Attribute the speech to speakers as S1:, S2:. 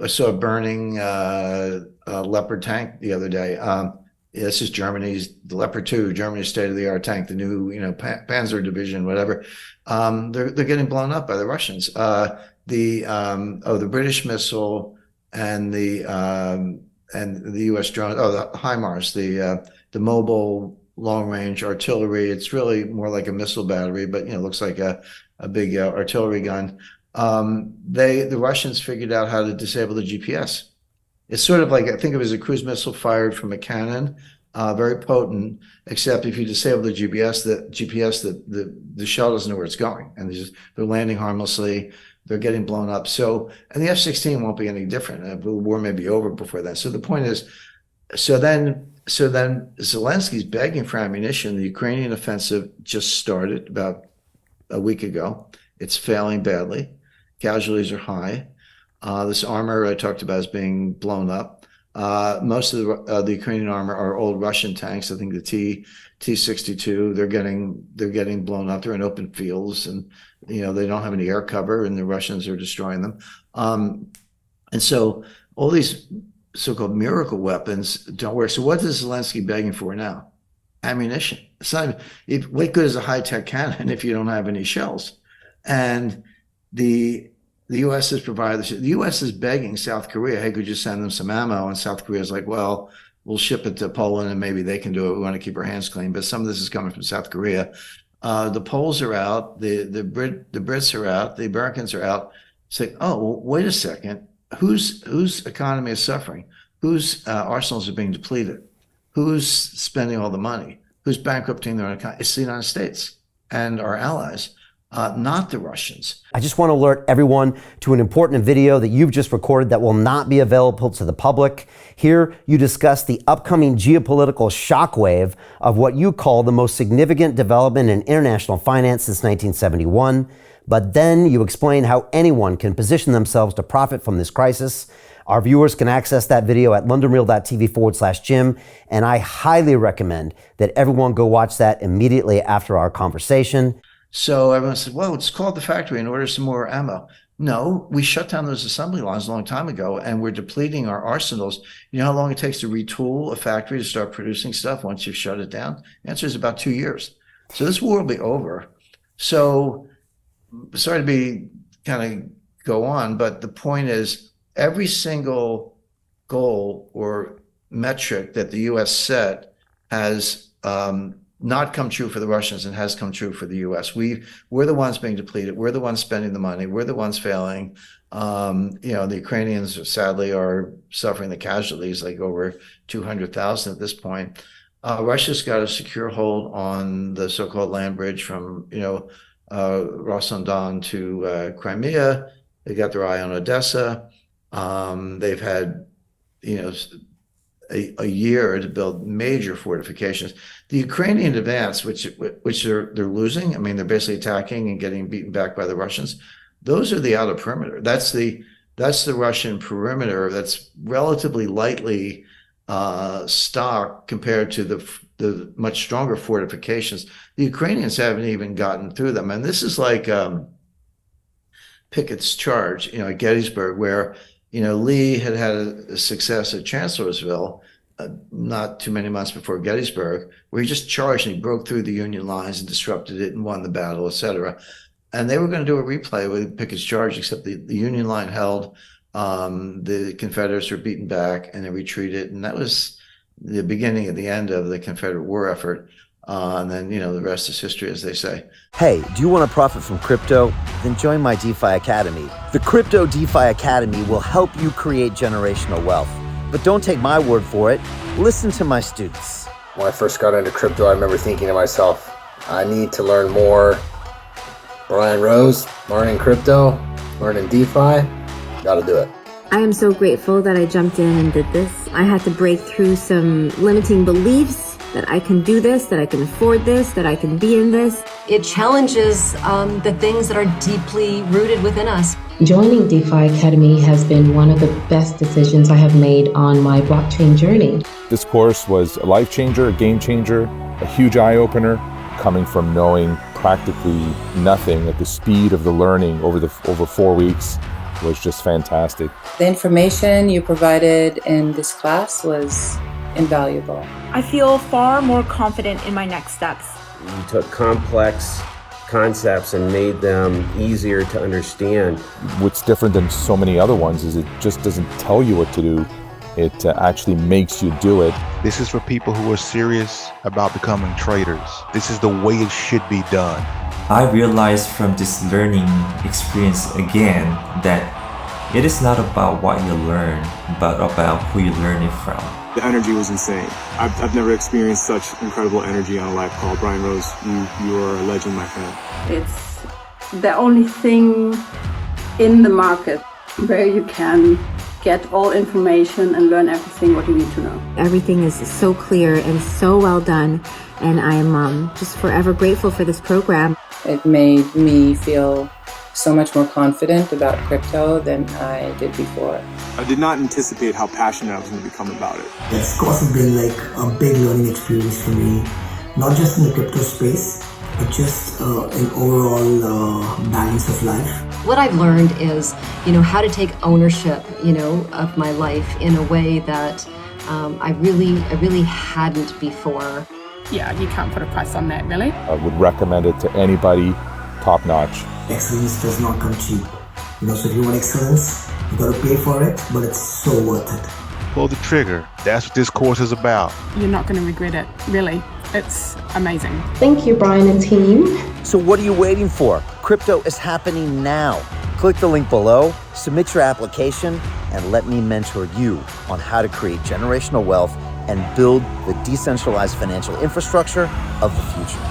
S1: I saw a burning Leopard tank the other day. This is the Leopard 2, Germany's state-of-the-art tank, the new, Panzer division, whatever. They're getting blown up by the Russians. The British missile and the U.S. drone, the HIMARS, the mobile long-range artillery. It's really more like a missile battery, but it looks like a big artillery gun. The Russians figured out how to disable the GPS. It's sort of like, I think it was a cruise missile fired from a cannon, very potent, except if you disable the GPS, the shell doesn't know where it's going, and they're landing harmlessly. They're getting blown up. So, and the F-16 won't be any different. The war may be over before that. So the point is, so then Zelensky's begging for ammunition. The Ukrainian offensive just started about a week ago. It's failing badly. Casualties are high. This armor I talked about is being blown up. Most of the Ukrainian armor are old Russian tanks. I think the T-62. They're getting blown up. They're in open fields, and they don't have any air cover, and the Russians are destroying them. And so all these so-called miracle weapons don't work. So what is Zelensky begging for now? Ammunition. It's not. What good is a high-tech cannon if you don't have any shells? And the U.S. has provided this. The U.S. is begging South Korea, hey, could you send them some ammo? And South Korea is like, well, we'll ship it to Poland and maybe they can do it. We want to keep our hands clean. But some of this is coming from South Korea. The Poles are out. The Brits are out. The Americans are out. It's like, oh, well, wait a second. Whose economy is suffering? Whose arsenals are being depleted? Who's spending all the money? Who's bankrupting their own economy? It's the United States and our allies. Not the Russians.
S2: I just want to alert everyone to an important video that you've just recorded that will not be available to the public. Here, you discuss the upcoming geopolitical shockwave of what you call the most significant development in international finance since 1971. But then you explain how anyone can position themselves to profit from this crisis. Our viewers can access that video at londonreal.tv/Jim, and I highly recommend that everyone go watch that immediately after our conversation.
S1: So everyone said, well, it's called the factory and order some more ammo. No, we shut down those assembly lines a long time ago, and we're depleting our arsenals. You know how long it takes to retool a factory to start producing stuff once you've shut it down? The answer is about 2 years. So this war will be over. So sorry to be kind of go on, but the point is every single goal or metric that the U.S. set has not come true for the Russians and has come true for the U.S. We're the ones being depleted. We're the ones spending the money. We're the ones failing. The Ukrainians sadly are suffering the casualties, like over 200,000 at this point. Russia's got a secure hold on the so-called land bridge from Rostov-on-Don to Crimea. They got their eye on Odessa. They've had a year to build major fortifications. The Ukrainian advance, which they're losing, I mean, they're basically attacking and getting beaten back by the Russians. Those are the outer perimeter. That's the Russian perimeter that's relatively lightly stocked compared to the much stronger fortifications. The Ukrainians haven't even gotten through them. And this is like Pickett's charge, at Gettysburg, where Lee had a success at Chancellorsville not too many months before Gettysburg, where he just charged and he broke through the Union lines and disrupted it and won the battle, etc. And they were going to do a replay with Pickett's charge, except the Union line held, the Confederates were beaten back and they retreated. And that was the beginning of the end of the Confederate war effort. And then, the rest is history, as they say.
S2: Hey, do you want to profit from crypto? Then join my DeFi Academy. The Crypto DeFi Academy will help you create generational wealth. But don't take my word for it. Listen to my students.
S3: When I first got into crypto, I remember thinking to myself, I need to learn more. Brian Rose, learning crypto, learning DeFi, gotta do it.
S4: I am so grateful that I jumped in and did this. I had to break through some limiting beliefs that I can do this, that I can afford this, that I can be in this.
S5: It challenges the things that are deeply rooted within us.
S6: Joining DeFi Academy has been one of the best decisions I have made on my blockchain journey.
S7: This course was a life changer, a game changer, a huge eye-opener, coming from knowing practically nothing at the speed of the learning over 4 weeks was just fantastic.
S8: The information you provided in this class was invaluable.
S9: I feel far more confident in my next steps.
S10: You took complex concepts and made them easier to understand.
S7: What's different than so many other ones is it just doesn't tell you what to do. It actually makes you do it.
S11: This is for people who are serious about becoming traders. This is the way it should be done.
S12: I realized from this learning experience again that it is not about what you learn, but about who you learn it from.
S13: The energy was insane. I've never experienced such incredible energy on a live call. Brian Rose, you are a legend, my friend.
S14: It's the only thing in the market where you can get all information and learn everything what you need to know.
S4: Everything is so clear and so well done, and I'm just forever grateful for this program.
S8: It made me feel so much more confident about crypto than I did before.
S13: I did not anticipate how passionate I was going to become about it.
S15: It's of course been like a big learning experience for me, not just in the crypto space, but just an overall balance of life.
S5: What I've learned is, how to take ownership, of my life in a way that I really hadn't before.
S14: Yeah, you can't put a price on that, really.
S7: I would recommend it to anybody, top notch.
S15: Excellence does not come cheap. So if you want excellence, you gotta pay for it, but it's so worth it.
S11: Pull the trigger. That's what this course is about.
S14: You're not going to regret it, really. It's amazing.
S6: Thank you, Brian and team.
S2: So what are you waiting for? Crypto is happening now. Click the link below, submit your application, and let me mentor you on how to create generational wealth and build the decentralized financial infrastructure of the future.